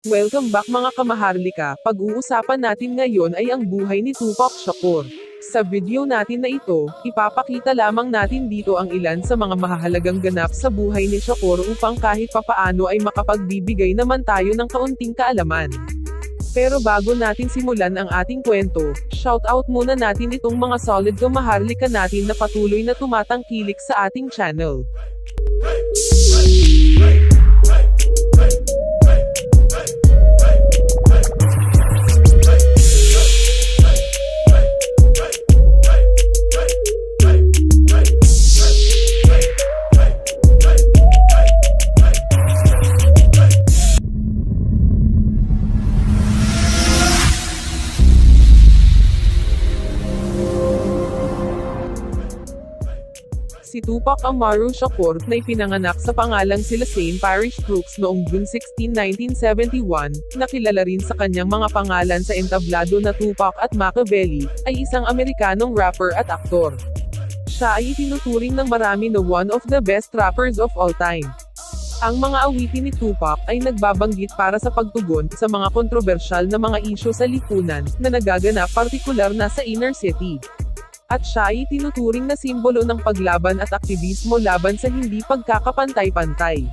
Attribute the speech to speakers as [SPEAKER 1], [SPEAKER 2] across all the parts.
[SPEAKER 1] Welcome back mga kamaharlika, pag-uusapan natin ngayon ay ang buhay ni Tupac Shakur. Sa video natin na ito, ipapakita lamang natin dito ang ilan sa mga mahahalagang ganap sa buhay ni Shakur upang kahit papaano ay makapagbibigay naman tayo ng kaunting kaalaman. Pero bago natin simulan ang ating kwento, shoutout muna natin itong mga solid kamaharlika natin na patuloy na tumatangkilik sa ating channel. Si Tupac Amaru Shakur, na ipinanganak sa pangalang St. Parish Crooks noong June 16, 1971, nakilala rin sa kanyang mga pangalan sa entablado na Tupac at Machiavelli, ay isang Amerikanong rapper at aktor. Siya ay itinuturing ng marami na one of the best rappers of all time. Ang mga awitin ni Tupac ay nagbabanggit para sa pagtugon sa mga kontrobersyal na mga isyu sa lipunan na nagaganap partikular na sa inner city. At siya ay tinuturing na simbolo ng paglaban at aktivismo laban sa hindi pagkakapantay-pantay.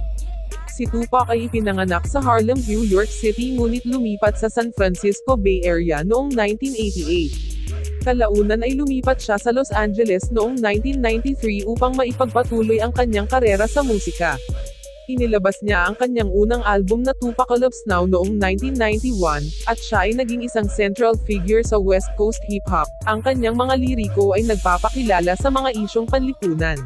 [SPEAKER 1] Si Tupac ay ipinanganak sa Harlem, New York City ngunit lumipat sa San Francisco Bay Area noong 1988. Kalaunan ay lumipat siya sa Los Angeles noong 1993 upang maipagpatuloy ang kanyang karera sa musika. Inilabas niya ang kanyang unang album na Tupac Loves Now noong 1991, at siya ay naging isang central figure sa West Coast hip-hop. Ang kanyang mga liriko ay nagpapakilala sa mga isyong panlipunan.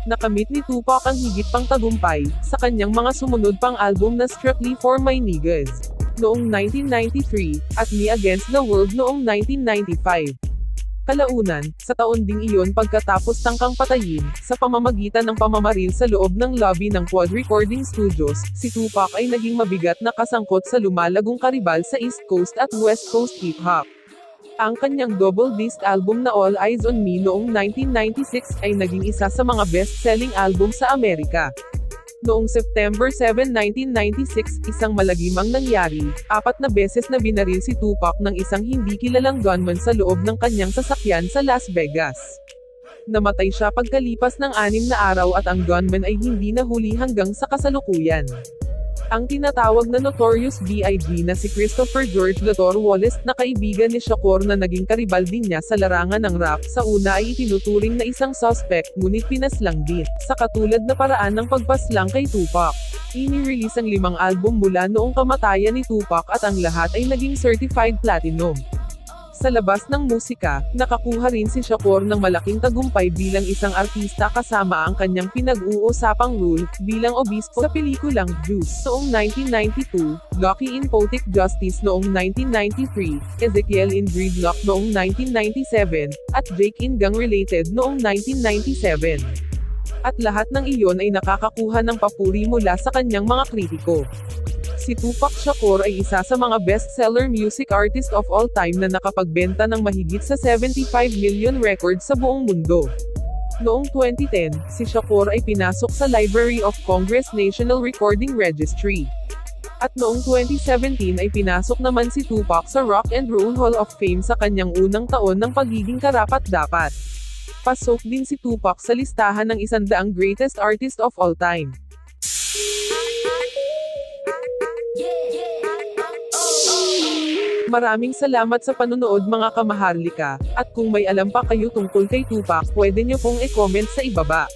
[SPEAKER 1] Nakamit ni Tupac ang higit pang tagumpay sa kanyang mga sumunod pang album na Strictly for My Niggas noong 1993, at Me Against the World noong 1995. Kalaunan, sa taon ding iyon pagkatapos tangkang patayin, sa pamamagitan ng pamamaril sa loob ng lobby ng Quad Recording Studios, si Tupac ay naging mabigat na kasangkot sa lumalagong karibal sa East Coast at West Coast hip-hop. Ang kanyang double-disc album na All Eyes on Me noong 1996 ay naging isa sa mga best-selling album sa Amerika. Noong September 7, 1996, isang malagim ang nangyari. 4 na beses na binaril si Tupac ng isang hindi kilalang gunman sa loob ng kanyang sasakyan sa Las Vegas. Namatay siya pagkalipas ng 6 na araw at ang gunman ay hindi nahuli hanggang sa kasalukuyan. Ang tinatawag na Notorious B.I.G. na si Christopher George Lator Wallace, na kaibigan ni Shakur na naging karibal din niya sa larangan ng rap, sa una ay itinuturing na isang suspect, ngunit pinaslang din, sa katulad na paraan ng pagpaslang kay Tupac. Ini-release ang 5 album mula noong kamatayan ni Tupac at ang lahat ay naging certified platinum. Sa labas ng musika, nakakuha rin si Shakur ng malaking tagumpay bilang isang artista kasama ang kanyang pinag-uusapang role bilang obispo sa pelikulang Juice noong 1992, Lucky in Poetic Justice noong 1993, Ezekiel in Gridlock noong 1997, at Jake in Gang Related noong 1997. At lahat ng iyon ay nakakakuha ng papuri mula sa kanyang mga kritiko. Si Tupac Shakur ay isa sa mga best-seller music artist of all time na nakapagbenta ng mahigit sa 75 million records sa buong mundo. Noong 2010, si Shakur ay pinasok sa Library of Congress National Recording Registry. At noong 2017 ay pinasok naman si Tupac sa Rock and Roll Hall of Fame sa kanyang unang taon ng pagiging karapat-dapat. Pasok din si Tupac sa listahan ng 100 greatest artist of all time. Maraming salamat sa panunood mga kamaharlika, at kung may alam pa kayo tungkol kay Tupac, pwede nyo pong i-comment sa ibaba.